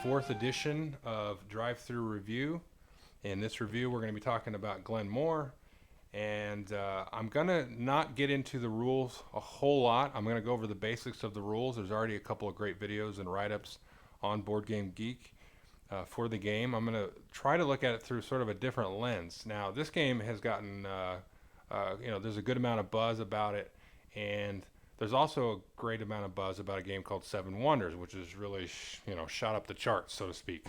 fourth edition of Drive-Through Review. In this review, we're going to be talking about Glen, and I'm going to not get into the rules a whole lot. I'm going to go over the basics of the rules. There's already a couple of great videos and write-ups on Board Game Geek for the game. I'm going to try to look at it through sort of a different lens. Now, this game has gotten, there's a good amount of buzz about it, and there's also a great amount of buzz about a game called Seven Wonders, which is really, shot up the charts, so to speak,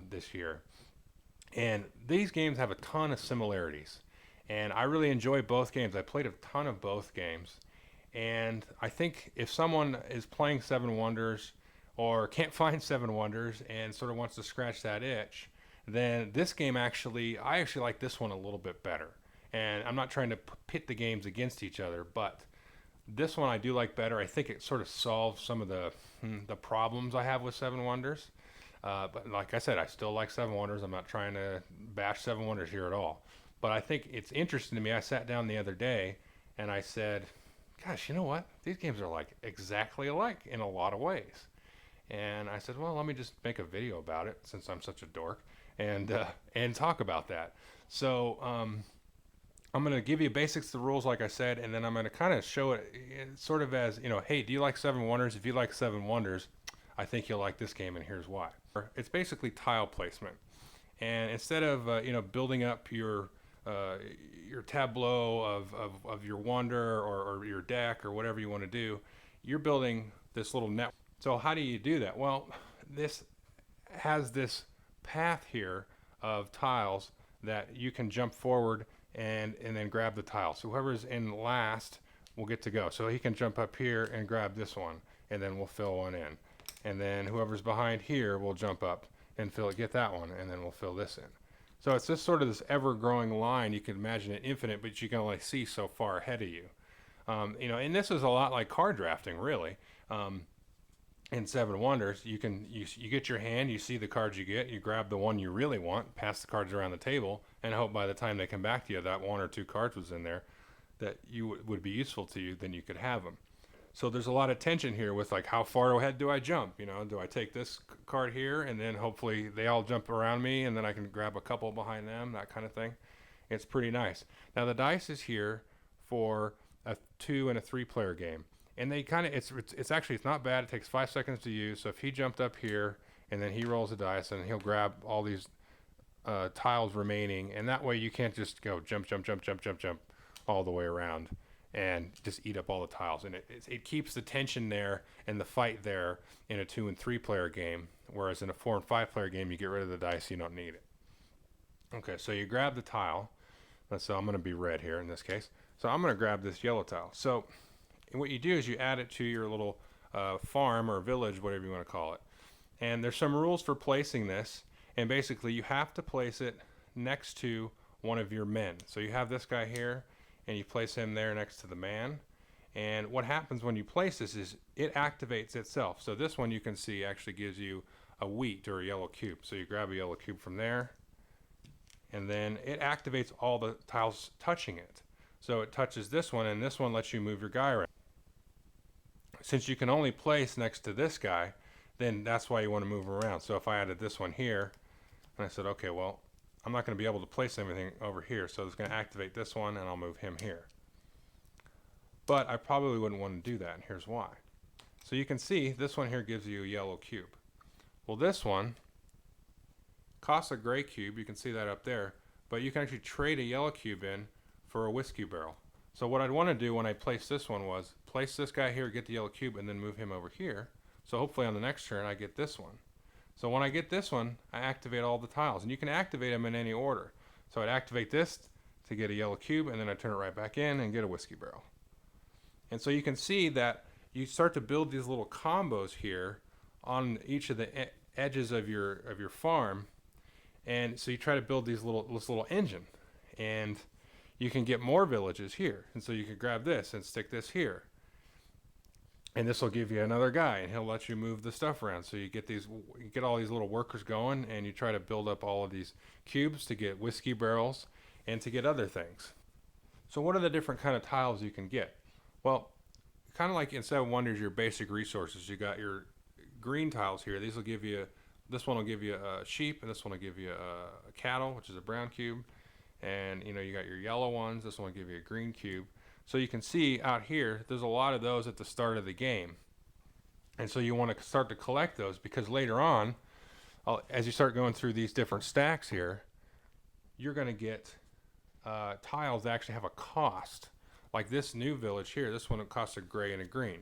this year. And these games have a ton of similarities, and I really enjoy both games. I played a ton of both games, and I think if someone is playing Seven Wonders or can't find Seven Wonders and sort of wants to scratch that itch, then this game I actually like this one a little bit better. And I'm not trying to pit the games against each other, but this one I do like better. I think it sort of solves some of the problems I have with Seven Wonders. But like I said, I still like Seven Wonders. I'm not trying to bash Seven Wonders here at all. But I think it's interesting to me. I sat down the other day and I said, gosh, you know what? These games are like exactly alike in a lot of ways. And I said, well, let me just make a video about it since I'm such a dork and talk about that. So I'm going to give you basics of the rules, like I said, and then I'm going to kind of show it sort of as, hey, do you like Seven Wonders? If you like Seven Wonders, I think you'll like this game, and here's why. It's basically tile placement. And instead of, building up your tableau of your wonder or your deck or whatever you want to do, you're building this little network. So how do you do that? Well, this has this path here of tiles that you can jump forward and then grab the tile. So whoever's in last will get to go. So he can jump up here and grab this one, and then we'll fill one in. And then whoever's behind here will jump up and get that one, and then we'll fill this in. So it's just sort of this ever-growing line. You can imagine it infinite, but you can only see so far ahead of you. And this is a lot like card drafting, really. In Seven Wonders, you get your hand, you see the cards you get, you grab the one you really want, pass the cards around the table, and hope by the time they come back to you that one or two cards was in there that you would be useful to you, then you could have them. So there's a lot of tension here with like how far ahead do I jump? Do I take this card here and then hopefully they all jump around me and then I can grab a couple behind them, that kind of thing. It's pretty nice. Now the dice is here for a 2 and a 3 player game. And they kind of, it's not bad. It takes 5 seconds to use. So if he jumped up here and then he rolls the dice and he'll grab all these tiles remaining, and that way you can't just go jump all the way around and just eat up all the tiles. And it keeps the tension there and the fight there in a 2 and 3 player game, whereas in a 4 and 5 player game you get rid of the dice, you don't need it. Okay, so you grab the tile. So I'm going to be red here in this case. So I'm going to grab this yellow tile. So and what you do is you add it to your little farm or village, whatever you want to call it. And there's some rules for placing this. And basically you have to place it next to one of your men. So you have this guy here, and you place him there next to the man. And what happens when you place this is it activates itself. So this one you can see actually gives you a wheat or a yellow cube. So you grab a yellow cube from there, and then it activates all the tiles touching it. So it touches this one, and this one lets you move your guy around. Since you can only place next to this guy, then that's why you want to move around. So if I added this one here, and I said, okay, well, I'm not going to be able to place everything over here, so it's going to activate this one, and I'll move him here. But I probably wouldn't want to do that, and here's why. So you can see this one here gives you a yellow cube. Well, this one costs a gray cube. You can see that up there, but you can actually trade a yellow cube in for a whiskey barrel. So what I'd want to do when I place this one was place this guy here, get the yellow cube, and then move him over here. So hopefully on the next turn I get this one. So when I get this one, I activate all the tiles, and you can activate them in any order. So I'd activate this to get a yellow cube, and then I turn it right back in and get a whiskey barrel. And so you can see that you start to build these little combos here on each of the edges of your farm, and so you try to build this little engine, and you can get more villages here. And so you can grab this and stick this here. And this will give you another guy, and he'll let you move the stuff around. So you get all these little workers going, and you try to build up all of these cubes to get whiskey barrels and to get other things. So what are the different kind of tiles you can get? Well, kind of like in Seven Wonders, your basic resources. You got your green tiles here. These will give you This one will give you a sheep, and this one will give you a cattle, which is a brown cube. And you got your yellow ones. This one will give you a green cube. So you can see out here, there's a lot of those at the start of the game. And so you want to start to collect those because later on, as you start going through these different stacks here, you're going to get tiles that actually have a cost. Like this new village here, this one costs a gray and a green.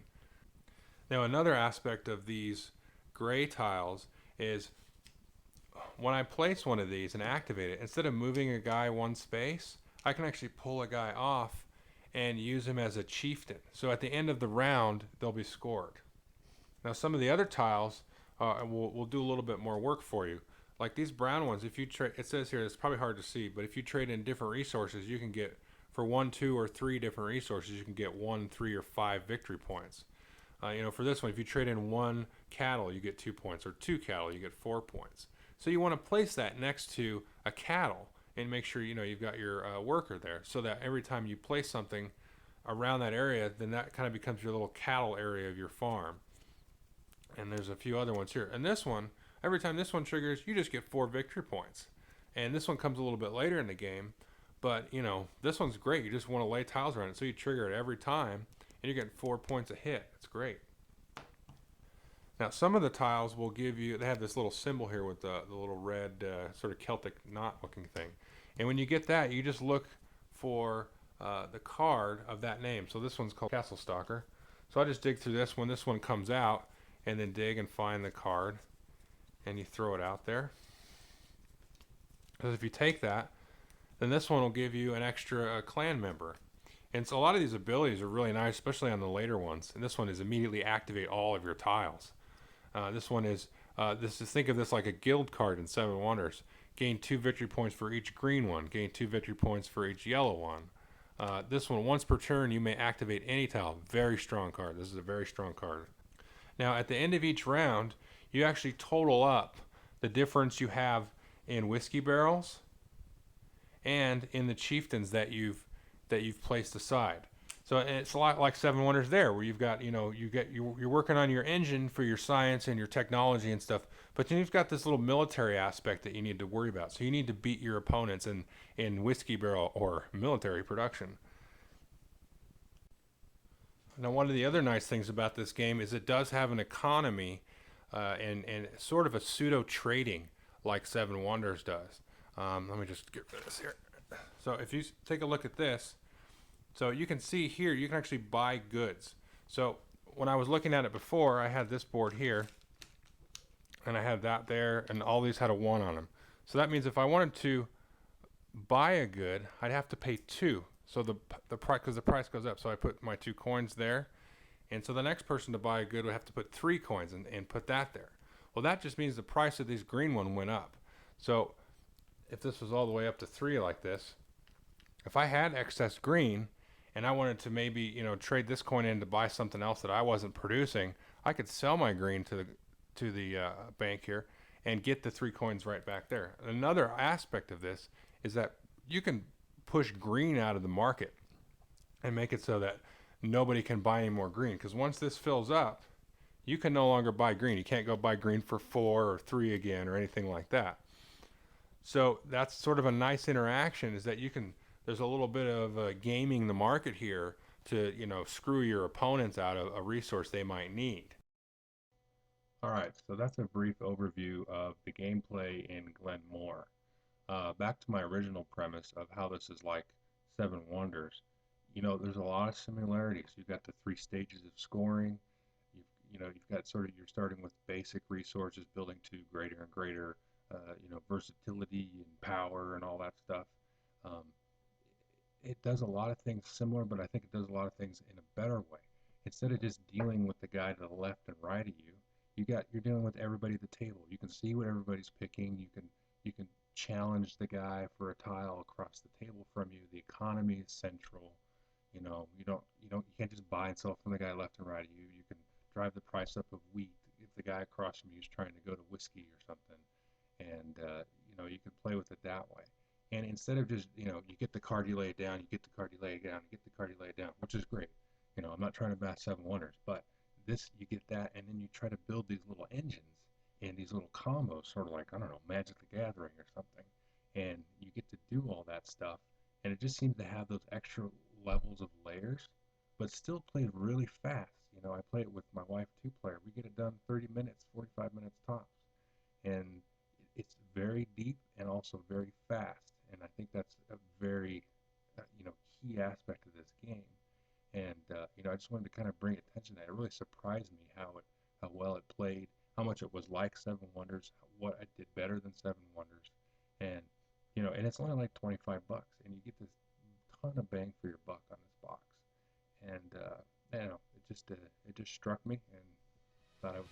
Now another aspect of these gray tiles is when I place one of these and activate it, instead of moving a guy one space, I can actually pull a guy off and use him as a chieftain. So at the end of the round, they'll be scored. Now some of the other tiles will do a little bit more work for you. Like these brown ones, if you trade, it says here, it's probably hard to see, but if you trade in different resources, you can get, for 1, 2, or 3 different resources, you can get 1, 3, or 5 victory points. For this one, if you trade in 1 cattle, you get 2 points, or 2 cattle, you get 4 points. So you want to place that next to a cattle and make sure you've got your worker there, so that every time you place something around that area, then that kind of becomes your little cattle area of your farm. And there's a few other ones here. And this one, every time this one triggers, you just get 4 victory points. And this one comes a little bit later in the game, but this one's great. You just want to lay tiles around it, so you trigger it every time, and you're getting 4 points a hit. It's great. Now, some of the tiles will give you, they have this little symbol here with the little red sort of Celtic knot looking thing. And when you get that, you just look for the card of that name. So this one's called Castle Stalker. So I just dig through this one. This one comes out, and then dig and find the card, and you throw it out there. Because if you take that, then this one will give you an extra clan member. And so a lot of these abilities are really nice, especially on the later ones. And this one is immediately activate all of your tiles. This one is, think of this like a guild card in Seven Wonders. Gain 2 victory points for each green one. Gain 2 victory points for each yellow one. This one, once per turn, you may activate any tile. Very strong card. This is a very strong card. Now, at the end of each round, you actually total up the difference you have in whiskey barrels and in the chieftains that you've placed aside. So it's a lot like Seven Wonders there, where you've got you're working on your engine for your science and your technology and stuff, but then you've got this little military aspect that you need to worry about. So you need to beat your opponents in whiskey barrel or military production. Now, one of the other nice things about this game is it does have an economy and sort of a pseudo trading like Seven Wonders does. Let me just get rid of this here. So if you take a look at this, so you can see here, you can actually buy goods. So when I was looking at it before, I had this board here, and I had that there, and all these had a 1 on them. So that means if I wanted to buy a good, I'd have to pay 2. So the price, because the price goes up, so I put my 2 coins there. And so the next person to buy a good would have to put 3 coins and put that there. Well, that just means the price of these green one went up. So if this was all the way up to 3 like this, if I had excess green and I wanted to maybe trade this coin in to buy something else that I wasn't producing, I could sell my green to the bank here and get the 3 coins right back there. Another aspect of this is that you can push green out of the market and make it so that nobody can buy any more green, because once this fills up, you can no longer buy green. You can't go buy green for 4 or 3 again or anything like that. So that's sort of a nice interaction, is that there's a little bit of gaming the market here to screw your opponents out of a resource they might need. All right, so that's a brief overview of the gameplay in Glen. Back to my original premise of how this is like Seven Wonders. There's a lot of similarities. You've got the 3 stages of scoring. You've got you're starting with basic resources, building to greater and greater, versatility and power and all that stuff. It does a lot of things similar, but I think it does a lot of things in a better way. Instead of just dealing with the guy to the left and right of you, you're dealing with everybody at the table. You can see what everybody's picking. You can challenge the guy for a tile across the table from you. The economy is central. You can't just buy and sell from the guy left and right of you. You can drive the price up of wheat if the guy across from you is trying to go to whiskey or something, and you can play with it that way. And instead of just you get the card, you lay it down, you get the card, you lay it down, you get the card, you lay it down, which is great. I'm not trying to bash Seven Wonders, but this, you get that, and then you try to build these little engines in these little combos, sort of like, I don't know, Magic the Gathering or something. And you get to do all that stuff, and it just seems to have those extra levels of layers, but still played really fast. You know, I play it with my wife, two-player. We get it done 30 minutes, 45 minutes tops. And it's very deep and also very fast. And I think that's a very, key aspect of this game. And I just wanted to kind of bring attention to that. It really surprised me how well it played, how much it was like Seven Wonders, what I did better than Seven Wonders, and and it's only like 25 bucks, and you get this ton of bang for your buck on this box. And I don't know, it just struck me, and thought I would